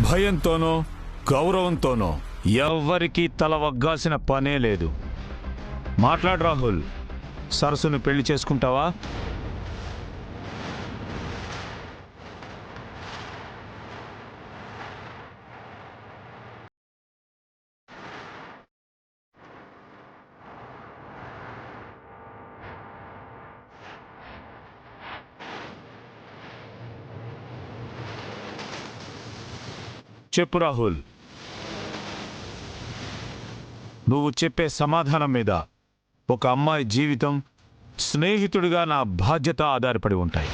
భయంతోనో గౌరవంతోనో ఎవ్వరికీ తల వగ్గాల్సిన పనే లేదు. మాట్లాడు రాహుల్, సరస్సును పెళ్లి చేసుకుంటావా? చెప్పు రాహుల్, నువ్వు చెప్పే సమాధానం మీద ఒక అమ్మాయి జీవితం, స్నేహితుడిగా నా బాధ్యత ఆధారపడి ఉంటాయి.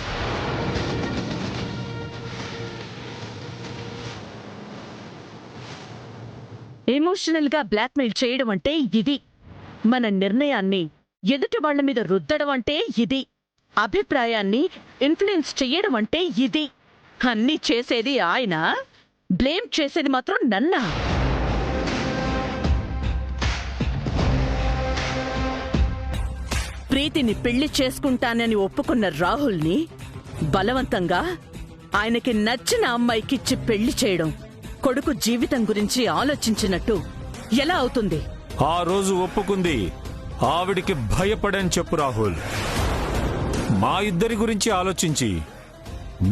ఎమోషనల్గా బ్లాక్మెయిల్ చేయడం అంటే ఇది. మన నిర్ణయాన్ని ఎదుటి వాళ్ల మీద రుద్దడం అంటే ఇది. అభిప్రాయాన్ని ఇన్ఫ్లుయెన్స్ చెయ్యడం అంటే ఇది. అన్నీ చేసేది ఆయన, బ్లేమ్ చేసేది మాత్రం నన్నా. ప్రీతిని పెళ్లి చేసుకుంటానని ఒప్పుకున్న రాహుల్ని బలవంతంగా ఆయనకి నచ్చిన అమ్మాయికిచ్చి పెళ్లి చేయడం కొడుకు జీవితం గురించి ఆలోచించినట్టు ఎలా అవుతుంది? ఆ రోజు ఒప్పుకుంది ఆవిడికి భయపడని చెప్పు రాహుల్. మా ఇద్దరి గురించి ఆలోచించి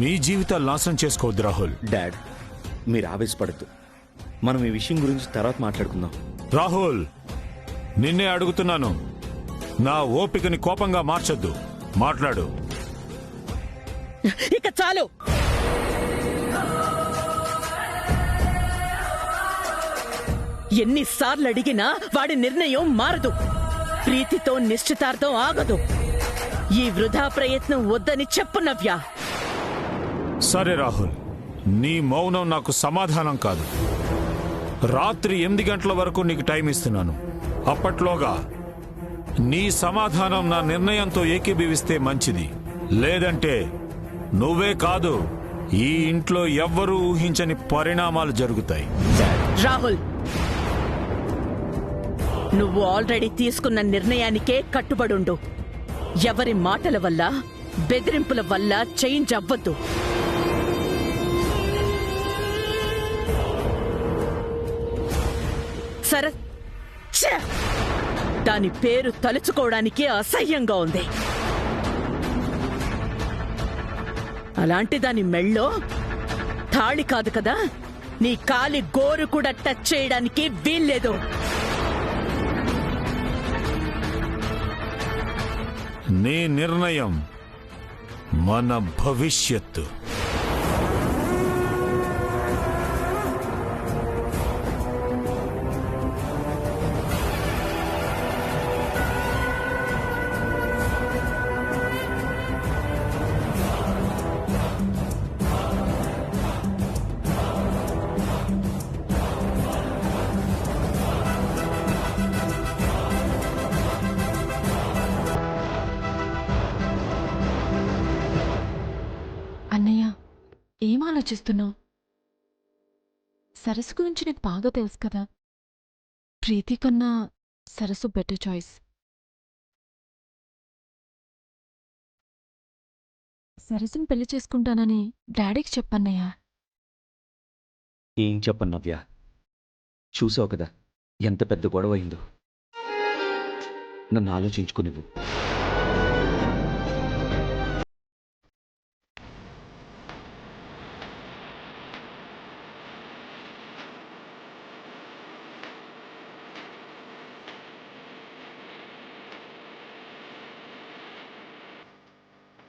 మీ జీవితాలు నాశనం చేసుకోవద్దు రాహుల్. డాడ్, మీరు ఆవేశపడద్దు. మనం ఈ విషయం గురించి తర్వాత మాట్లాడుకుందాం. రాహుల్, నిన్నే అడుగుతున్నాను, నా ఓపికని కోపంగా మార్చొద్దు. మాట్లాడు. ఇక చాలు. ఎన్నిసార్లు అడిగినా వాడి నిర్ణయం మారదు. ప్రీతితో నిశ్చితార్థం ఆగదు. ఈ వృధా ప్రయత్నం వద్దని చెప్పు నవ్య. సరే రాహుల్, నీ మౌనం నాకు సమాధానం కాదు. రాత్రి 8 గంటల వరకు నీకు టైం ఇస్తున్నాను. అప్పట్లోగా నీ సమాధానం నా నిర్ణయంతో ఏకీభవిస్తే మంచిది. లేదంటే నువ్వే కాదు, ఈ ఇంట్లో ఎవ్వరూ ఊహించని పరిణామాలు జరుగుతాయి. రాహుల్, నువ్వు ఆల్రెడీ తీసుకున్న నిర్ణయానికే కట్టుబడుండు. ఎవరి మాటల వల్ల, బెదిరింపుల వల్ల చేంజ్ అవ్వద్దు. సరే, దాని పేరు తలుచుకోవడానికి అసహ్యంగా ఉంది. అలాంటి దాని మెళ్ళో తాళి కాదు కదా, నీ కాలి గోరు కూడా టచ్ చేయడానికి వీల్లేదు. నీ నిర్ణయం మన భవిష్యత్తు. అన్నయ్య, ఏం ఆలోచిస్తున్నావు? సరస్సు గురించి నీకు బాగా తెలుసు కదా. ప్రీతి కన్నా సరస్సు బెటర్ చాయిస్. సరస్సును పెళ్లి చేసుకుంటానని డాడీకి చెప్పన్నయ్యా. ఏం చెప్పను నవ్య, చూసావు కదా ఎంత పెద్ద గొడవ అయిందో. నన్ను ఆలోచించుకునివ్వు.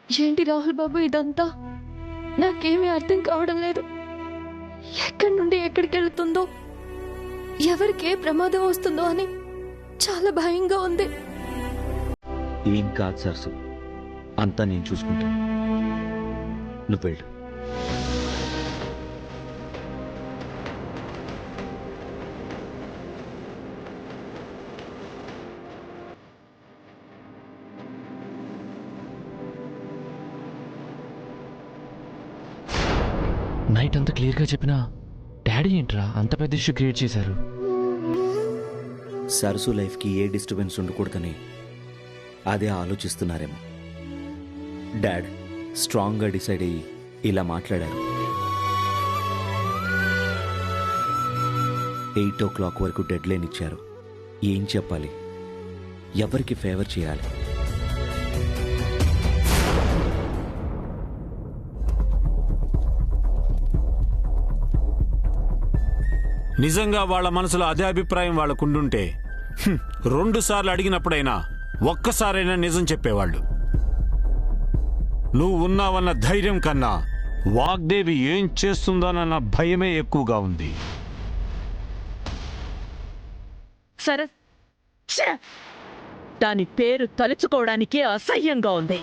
ఏంటి రాహుల్ బాబు ఇదంతా? నాకేమీ అర్థం కావడం లేదు. ఎక్కడి నుండి ఎక్కడికి వెళ్తుందో, ఎవరికి ఏ ప్రమాదం వస్తుందో అని చాలా భయంగా ఉంది. ఏం కాదు సరస్సు, అంతా నేను చూసుకుంటాను. నువ్వు వెళ్ళు. నైట్ అంతా క్లియర్గా చెప్పినా డాడీ ఏంట్రా అంత పెద్ద ఇష్యూ క్రియేట్ చేశారు? సరస్సు లైఫ్కి ఏ డిస్టర్బెన్స్ ఉండకూడదని అదే ఆలోచిస్తున్నారేమో. డాడ్ స్ట్రాంగ్గా డిసైడ్ అయ్యి ఇలా మాట్లాడారు. 8 వరకు డెడ్ లైన్ ఇచ్చారు. ఏం చెప్పాలి? ఎవరికి ఫేవర్ చేయాలి? నిజంగా వాళ్ళ మనసులో అదే అభిప్రాయం వాళ్ళకుండుంటే 2 సార్లు అడిగినప్పుడైనా ఒక్కసారైనా నిజం చెప్పేవాళ్ళు. నువ్వు ఉన్నావన్న ధైర్యం కన్నా వాగ్దేవి ఏం చేస్తుందోనన్న భయమే ఎక్కువగా ఉంది. సరే, ఛే! దాని పేరు తలుచుకోవడానికే అసహ్యంగా ఉంది.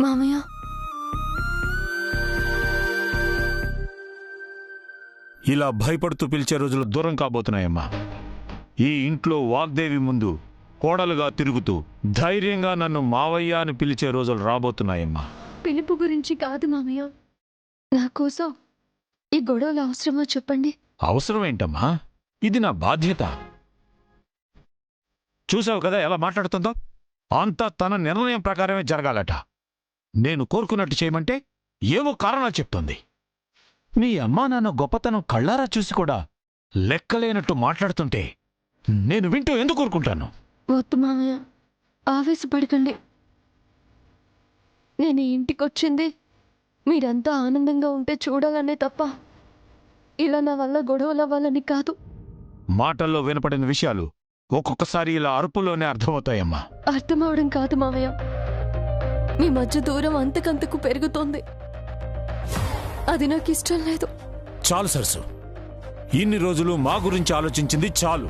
మామయ్య, ఇలా భయపడుతూ పిలిచే రోజులు దూరం కాబోతున్నాయమ్మా. ఈ ఇంట్లో వాగ్దేవి ముందు కోడలుగా తిరుగుతూ ధైర్యంగా నన్ను మావయ్య అని పిలిచే రోజులు రాబోతున్నాయమ్మా. పిలుపు గురించి కాదు మామయ్య, నా కోసం ఈ గొడవలు అవసరమో చెప్పండి. అవసరం ఏంటమ్మా? ఇది నా బాధ్యత. చూసావు కదా ఎలా మాట్లాడుతుందో? అంతా తన నిర్ణయం ప్రకారమే జరగాలట. నేను కోరుకున్నట్టు చేయమంటే ఏవో కారణాలు చెప్తుంది. మీ అమ్మా నాన్న గొప్పతనం కళ్ళారా చూసి కూడా లెక్కలేనట్టు మాట్లాడుతుంటే నేను వింటూ ఎందుకు కోరుకుంటాను? వద్దు మామయ్య, ఆవేశపడకండి. నేను ఈ ఇంటికొచ్చింది మీరంతా ఆనందంగా ఉంటే చూడాలనే తప్ప ఇలా నా వల్ల గొడవలు అవ్వాలని కాదు. మాటల్లో వినపడిన విషయాలు ఒక్కొక్కసారి ఇలా అరుపులోనే అర్థమవుతాయమ్మా. అర్థమవడం కాదు మామయ్య, మీ మధ్య దూరం అంతకంతకు పెరుగుతోంది. అది నాకు ఇష్టం లేదు. చాలు సరసు, ఇన్ని రోజులు మా గురించి ఆలోచించింది చాలు.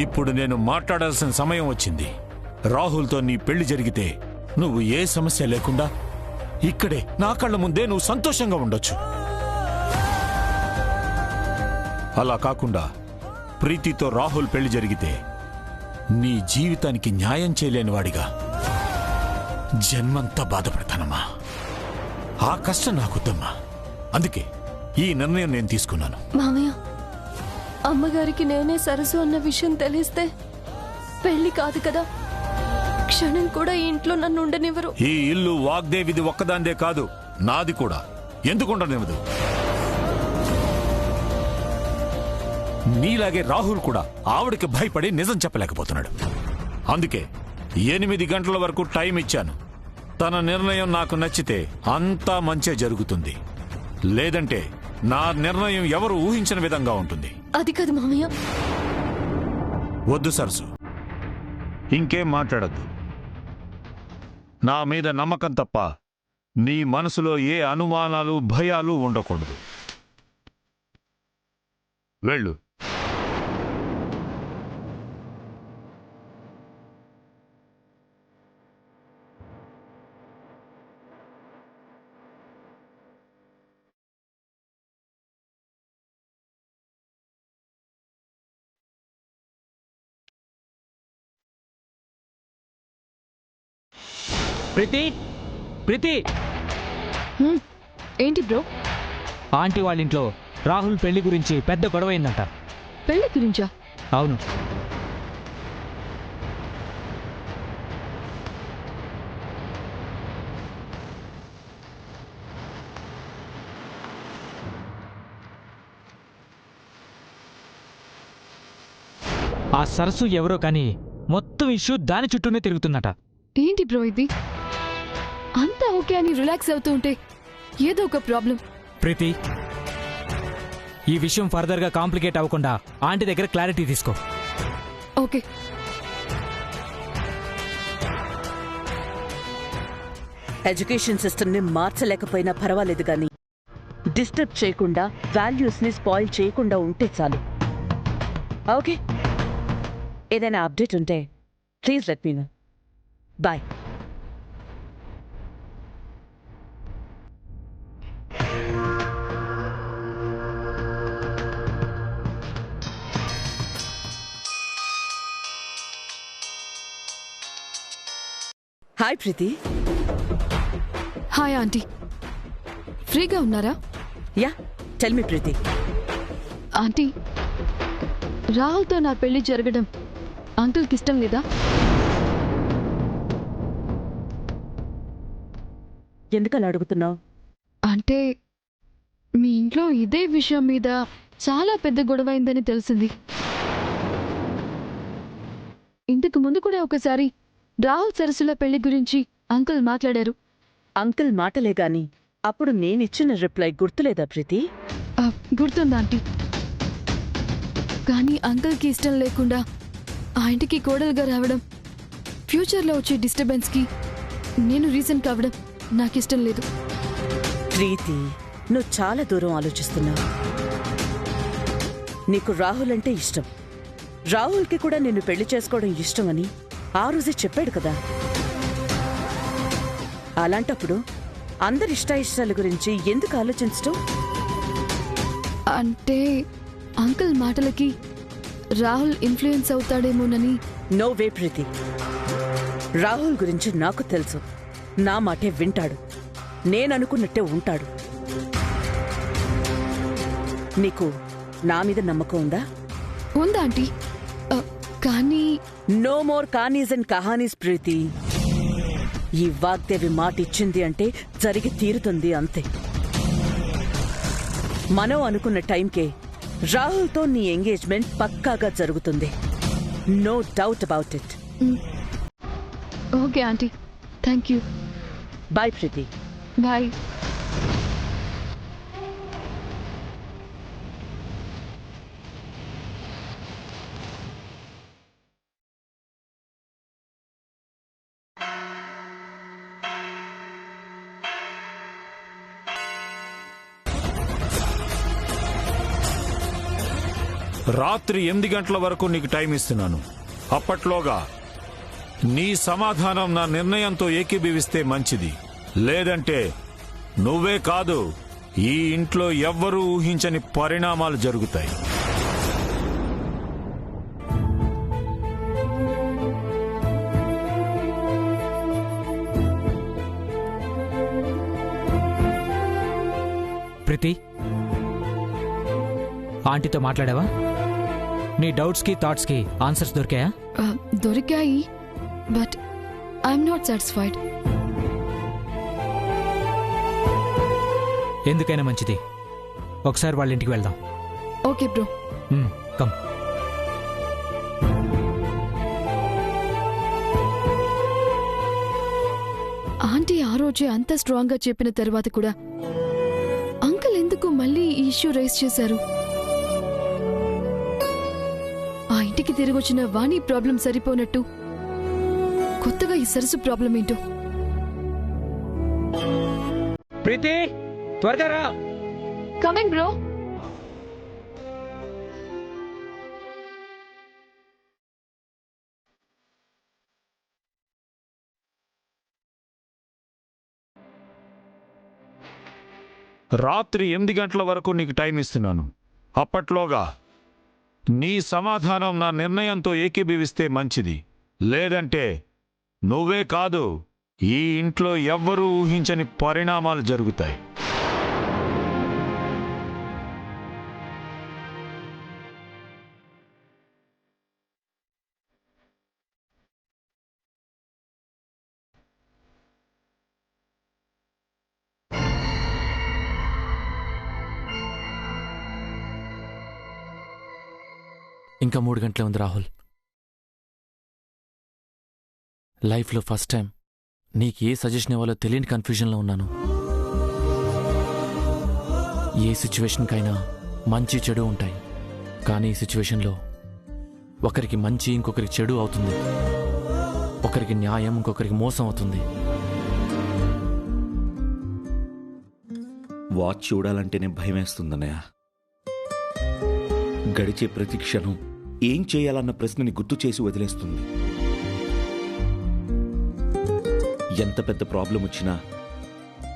ఇప్పుడు నేను మాట్లాడాల్సిన సమయం వచ్చింది. రాహుల్తో నీ పెళ్లి జరిగితే నువ్వు ఏ సమస్య లేకుండా ఇక్కడే నా కళ్ళ ముందే నువ్వు సంతోషంగా ఉండొచ్చు. అలా కాకుండా ప్రీతితో రాహుల్ పెళ్లి జరిగితే నీ జీవితానికి న్యాయం చేయలేని వాడిగా జన్మంతా బాధపడతానమ్మా. ఆ కష్టం నాకొద్దమ్మా. అందుకే ఈ నిర్ణయం నేను తీసుకున్నాను. మామయ్య, అమ్మగారికి నేనే సరస్సు అన్న విషయం తెలిస్తే పెళ్లి కాదు కదా, క్షణం కూడా ఈ ఇంట్లో నన్ను ఉండనివ్వరు. ఈ ఇల్లు వాగ్దేవిది ఒక్కదాందే కాదు, నాది కూడా. ఎందుకు ఉండనివ్వదు? నీలాగే రాహుల్ కూడా ఆవిడకి భయపడి నిజం చెప్పలేకపోతున్నాడు. అందుకే 8 గంటల వరకు టైం ఇచ్చాను. తన నిర్ణయం నాకు నచ్చితే అంతా మంచే జరుగుతుంది. లేదంటే నా నిర్ణయం ఎవరు ఊహించిన విధంగా ఉంటుంది. అది కాదు మామయ్య. వద్దు సరసు, ఇంకేం మాట్లాడద్దు. నా మీద నమ్మకం తప్ప నీ మనసులో ఏ అనుమానాలు భయాలు ఉండకూడదు. వెళ్ళు. ప్రీతి, ప్రీతి, ఏంటి బ్రో? ఆంటీ వాళ్ళ ఇంట్లో రాహుల్ పెళ్లి గురించి పెద్ద గొడవ అయిందంట. పెళ్లి గురించా? అవును. ఆ సరస్సు ఎవరో కానీ మొత్తం ఇష్యూ దాని చుట్టూనే తిరుగుతుందట. ఏంటి బ్రో ఇది? అంతా ఓకే అని రిలాక్స్ అవుతూ ఉంటే ఏదో ఒక ప్రాబ్లం. ప్రీతి, ఈ విషయం ఫర్దర్గా కాంప్లికేట్ అవ్వకుండా ఆంటీ దగ్గర క్లారిటీ తీసుకో. ఓకే. ఎడ్యుకేషన్ సిస్టమ్ని మార్చలేకపోయినా పర్వాలేదు కానీ డిస్టర్బ్ చేయకుండా వాల్యూస్ని స్పాయిల్ చేయకుండా ఉంటే చాలు. ఓకే, ఏదైనా అప్డేట్ ఉంటే please let me know. Bye. Hi Preethi. Hi aunty, ఫ్రీగా ఉన్నారా? Yeah, tell me Preethi. Aunty, రాహుల్తో నా పెళ్లి జరగడం అంకుల్కి ఇష్టం లేదా? ఎందుకలా అడుగుతున్నావు? అంటే మీ ఇంట్లో ఇదే విషయం మీద చాలా పెద్ద గొడవ అయిందని తెలిసింది. ఇంతకు ముందు కూడా ఒకసారి రాహుల్ సరస్సుల పెళ్లి గురించి అంకుల్ మాట్లాడారు. అంకుల్ మాటలే గాని అప్పుడు నేనిచ్చిన రిప్లై గుర్తులేదా ప్రీతి? గుర్తుందా ఆంటీ? కానీ అంకుల్కి ఇష్టం లేకుండా ఆ ఇంటికి కోడలుగా రావడం, ఫ్యూచర్లో వచ్చే డిస్టర్బెన్స్కి నేను రీజన్ కావడం నాకిష్టం లేదు. ప్రీతి, నువ్వు చాలా దూరం ఆలోచిస్తున్నావు. నీకు రాహుల్ అంటే ఇష్టం. రాహుల్కి కూడా నిన్ను పెళ్లి చేసుకోవడం ఇష్టమని ఆ రోజే చెప్పాడు కదా. అలాంటప్పుడు అందరి ఇష్టాయిష్టాల గురించి ఎందుకు ఆలోచించటం? అంటే అంకుల్ మాటలకి రాహుల్ ఇన్ఫ్లుయెన్స్ అవుతాడేమోనని. నో వే ప్రీతి. రాహుల్ గురించి నాకు తెలుసు. నా మాటే వింటాడు. నేననుకున్నట్టే ఉంటాడు. నీకు నా మీద నమ్మకం ఉందా? ఉందా ఆంటీ? కానీ నో మోర్ కానీస్ అండ్ కహానీస్ ప్రీతి. ఈ వాగ్దేవి మాట ఇచ్చింది అంటే జరిగి తీరుతుంది అంతే. మనం అనుకున్న టైంకే రాహుల్తో నీ ఎంగేజ్మెంట్ పక్కాగా జరుగుతుంది. No doubt about it. Okay aunty, thank you. Bye Preethi. Bye. రాత్రి 8 గంటల వరకు నీకు టైం ఇస్తున్నాను. అప్పట్లోగా నీ సమాధానం నా నిర్ణయంతో ఏకీభవిస్తే మంచిది. లేదంటే నువ్వే కాదు, ఈ ఇంట్లో ఎవ్వరూ ఊహించని పరిణామాలు జరుగుతాయి. ప్రీతి, ఆంటీతో మాట్లాడావా? నీ డౌట్స్కి థాట్స్కి ఆన్సర్స్ దొరికాయా? దొరికాయి, బట్ ఐఎమ్ నాట్ సాటిస్ఫైడ్. ఎందుకైనా మంచిది, ఒకసారి వాళ్ళ ఇంటికి వెళ్దాం. Okay bro. కమ్. ఆంటీ ఆ రోజే అంత స్ట్రాంగ్గా చెప్పిన తర్వాత కూడా అంకుల్ ఎందుకు మళ్ళీ ఈ ఇష్యూ రైజ్ చేశారు? ఆ ఇంటికి తిరిగొచ్చిన వాణి ప్రాబ్లం సరిపోనట్టు కొత్తగా ఈ సరస్సు ప్రాబ్లం ఏంటో. ప్రీతి, త్వరగా రా. Coming bro. రాత్రి 8 గంటల వరకు నీకు టైం ఇస్తున్నాను. అప్పట్లోగా నీ సమాధానం నా నిర్ణయంతో ఏకీభవిస్తే మంచిది. లేదంటే నువ్వే కాదు, ఈ ఇంట్లో ఎవ్వరూ ఊహించని పరిణామాలు జరుగుతాయి. ఇంకా 3 గంటలే ఉంది రాహుల్. లైఫ్లో ఫస్ట్ టైం నీకు ఏ సజెషన్ ఇవ్వాలో తెలియని కన్ఫ్యూజన్లో ఉన్నాను. ఏ సిచ్యువేషన్కైనా మంచి చెడు ఉంటాయి, కానీ ఈ సిచ్యువేషన్లో ఒకరికి మంచి ఇంకొకరికి చెడు అవుతుంది, ఒకరికి న్యాయం ఇంకొకరికి మోసం అవుతుంది. వాచ్ చూడాలంటేనే భయమేస్తుందన్నయ్య. గడిచే ప్రతి క్షణం ఏం చేయాలన్న ప్రశ్నని గుర్తు చేసి వదిలేస్తుంది. ఎంత పెద్ద ప్రాబ్లం వచ్చినా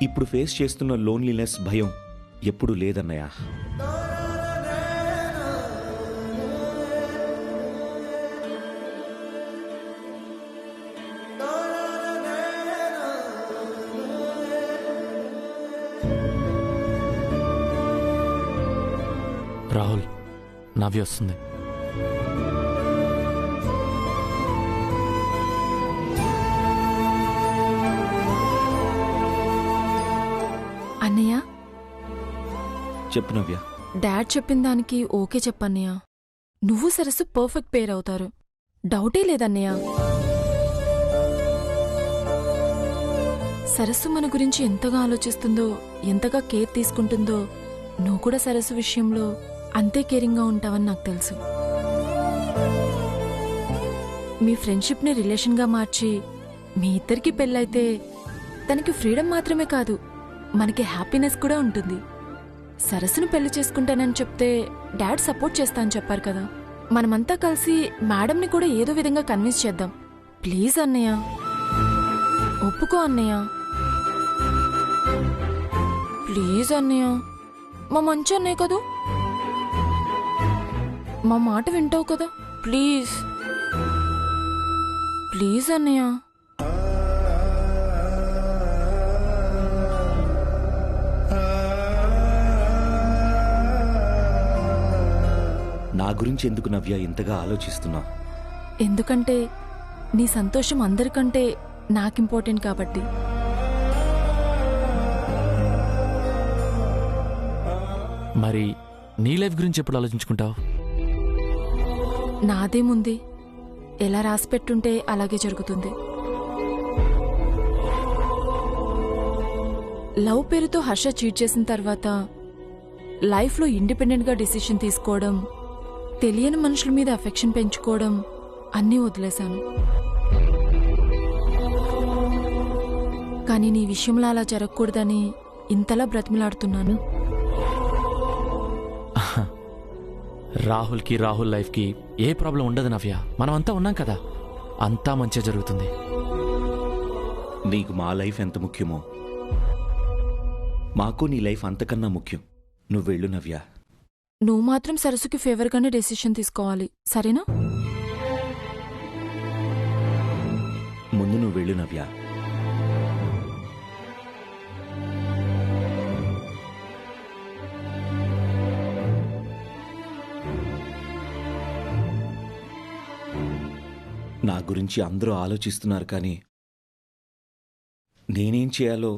ఇప్పుడు ఫేస్ చేస్తున్న లోన్లీనెస్, భయం ఎప్పుడూ లేదన్నయ్య. రాహుల్, నవ్య వస్తుంది. అన్నయ్య, చెప్పు నవ్య. డాడ్ చెప్పిన దానికి ఓకే చెప్పన్నయ్య. నువ్వు సరస్సు పర్ఫెక్ట్ పేర్ అవుతారు, డౌటే లేదన్నయ్య. సరస్సు మన గురించి ఎంతగా ఆలోచిస్తుందో, ఎంతగా కేర్ తీసుకుంటుందో, నువ్వు కూడా సరస్సు విషయంలో అంతే కేరింగ్గా ఉంటావని నాకు తెలుసు. మీ ఫ్రెండ్షిప్ని రిలేషన్గా మార్చి మీ ఇద్దరికి పెళ్ళైతే తనకి ఫ్రీడమ్ మాత్రమే కాదు, మనకి హ్యాపీనెస్ కూడా ఉంటుంది. సరస్సును పెళ్లి చేసుకుంటానని చెప్తే డాడ్ సపోర్ట్ చేస్తా అని చెప్పారు కదా, మనమంతా కలిసి మేడంని కూడా ఏదో విధంగా కన్విన్స్ చేద్దాం. ప్లీజ్ అన్నయ్య, ఒప్పుకో అన్నయ్య. ప్లీజ్ అన్నయ్య, మా మంచి అన్నయ్య కదా, మా మాట వింటావు కదా. ప్లీజ్ ప్లీజ్ అన్నయ్య. నా గురించి ఎందుకు నవ్య ఇంతగా ఆలోచిస్తున్నా? ఎందుకంటే నీ సంతోషం అందరికంటే నాకు ఇంపార్టెంట్ కాబట్టి. మరి నీ లైఫ్ గురించి ఎప్పుడు ఆలోచించుకుంటావు? నాదేముంది, ఎలా రాసిపెట్టుంటే అలాగే జరుగుతుంది. లవ్ పేరుతో హర్ష చీట్ చేసిన తర్వాత లైఫ్లో ఇండిపెండెంట్గా డిసిషన్ తీసుకోవడం, తెలియని మనుషుల మీద అఫెక్షన్ పెంచుకోవడం అన్నీ వదిలేశాను. కానీ నీ విషయంలో అలా జరగకూడదని ఇంతలా బ్రతిమలాడుతున్నాను. రాహుల్కి, రాహుల్ లైఫ్కి ఏ ప్రాబ్లం ఉండదు నవ్య. మనం అంతా ఉన్నాం కదా, అంతా మంచిగా జరుగుతుంది. నీకు మా లైఫ్ ఎంత ముఖ్యమో మాకు నీ లైఫ్ అంతకన్నా ముఖ్యం. నువ్వు వెళ్ళు నవ్య. నువ్వు మాత్రం సరస్సుకి ఫేవర్గానే డెసిషన్ తీసుకోవాలి, సరేనా? ముందు నువ్వు వెళ్ళు నవ్య. నా గురించి అందరూ ఆలోచిస్తున్నారు, కానీ నేనేం చేయాలో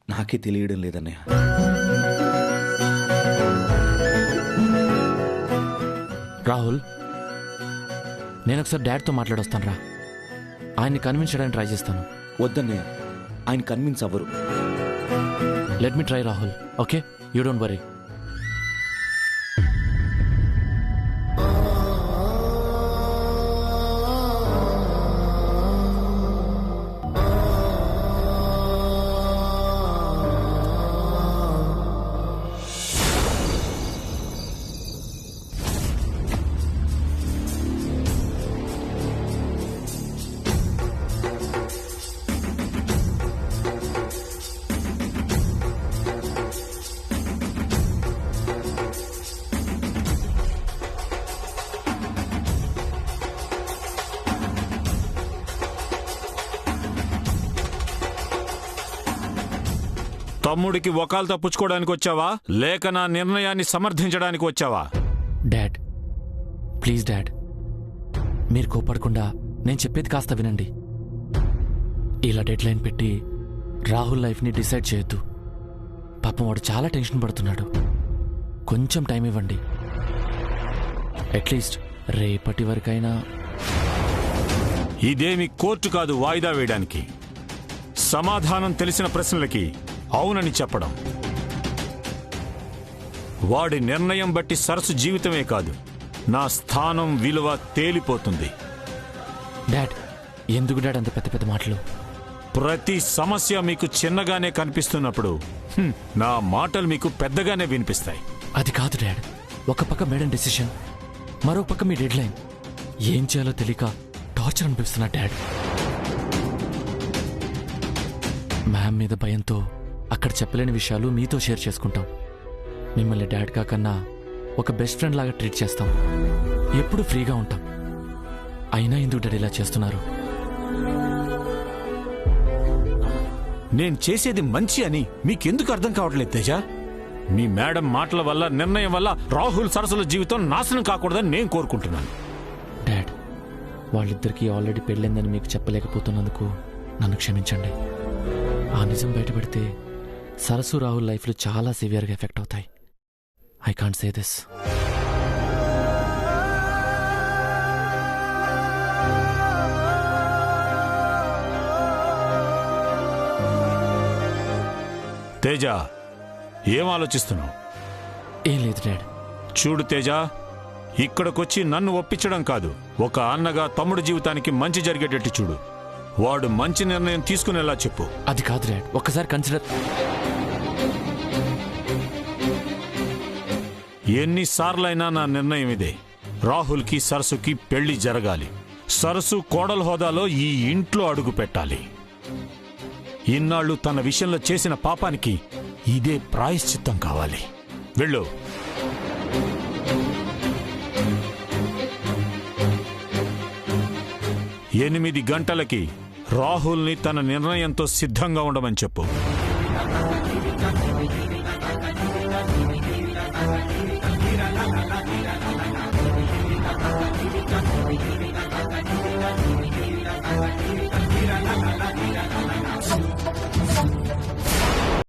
నాకే తెలియడం లేదన్నయ్య. రాహుల్, నేను ఒకసారి డాడ్తో మాట్లాడొస్తాను రా. ఆయన్ని కన్విన్స్ చేయడానికి ట్రై చేస్తాను. వద్దన్నయ్య, ఆయన కన్విన్స్ అవ్వరు. Let me try Rahul, okay? You don't worry. తమ్ముడికి వకాలు తప్పించుకోవడానికి వచ్చావా, లేక నా నిర్ణయాన్ని సమర్థించడానికి వచ్చావా? డాడ్, ప్లీజ్ డాడ్, మీరు కోపడకుండా నేను చెప్పేది కాస్త వినండి. ఇలా డెడ్ లైన్ పెట్టి రాహుల్ లైఫ్ని డిసైడ్ చేయొద్దు. పాపం వాడు చాలా టెన్షన్ పడుతున్నాడు. కొంచెం టైం ఇవ్వండి. అట్లీస్ట్ రేపటి వరకైనా. ఇదేమి కోర్టు కాదు వాయిదా వేయడానికి. సమాధానం తెలిసిన ప్రశ్నలకి అవునని చెప్పడం. వాడి నిర్ణయం బట్టి సరస్సు జీవితమే కాదు, నా స్థానం విలువ తేలిపోతుంది. డాడ్, ఎందుకు డాడ్ అంత పెద్ద పెద్ద మాటలు? ప్రతి సమస్య మీకు చిన్నగానే కనిపిస్తున్నప్పుడు నా మాటలు మీకు పెద్దగానే వినిపిస్తాయి. అది కాదు డాడ్. ఒక పక్క మేడం డెసిషన్, మరో పక్క మీ డెడ్ లైన్. ఏం చేయాలో తెలియక టార్చర్ అనిపిస్తున్నా డాడ్. మ్యామ్ మీద భయంతో అక్కడ చెప్పలేని విషయాలు మీతో షేర్ చేసుకుంటాం. మిమ్మల్ని డాడ్ కాకన్నా ఒక బెస్ట్ ఫ్రెండ్ లాగా ట్రీట్ చేస్తాం. ఎప్పుడు ఫ్రీగా ఉంటాం. అయినా ఎందుకు డాడ్ ఇలా చేస్తున్నారు? నేను చేసేది మంచి అని మీకెందుకు అర్థం కావట్లేదు తేజ? మీ మేడం మాటల వల్ల నిర్ణయం వల్ల రాహుల్ సరస్సుల జీవితం నాశనం కాకూడదని నేను కోరుకుంటున్నాను. డాడ్, వాళ్ళిద్దరికీ ఆల్రెడీ పెళ్ళిందని మీకు చెప్పలేకపోతున్నందుకు నన్ను క్షమించండి. ఆ నిజం బయటపడితే సరస్సు రాహుల్ లైఫ్లో చాలా సివియర్గా ఎఫెక్ట్ అవుతాయి. I can't say this. Teja, ఏం ఆలోచిస్తున్నావు? ఏం లేదు డాడ్. చూడు తేజ, ఇక్కడికొచ్చి నన్ను ఒప్పించడం కాదు, ఒక అన్నగా తమ్ముడు జీవితానికి మంచి జరిగేటట్టు చూడు. వాడు మంచి నిర్ణయం తీసుకునేలా చెప్పు. అది కాదు డాడ్, ఒక్కసారి కన్సిడర్. ఎన్నిసార్లైనా నా నిర్ణయం ఇదే. రాహుల్కి సరస్సుకి పెళ్లి జరగాలి. సరస్సు కోడల హోదాలో ఈ ఇంట్లో అడుగు పెట్టాలి. ఇన్నాళ్ళు తన విషయంలో చేసిన పాపానికి ఇదే ప్రాయశ్చిత్తం కావాలి. వెళ్ళు. ఎనిమిది గంటలకి రాహుల్ని తన నిర్ణయంతో సిద్ధంగా ఉండమని చెప్పు.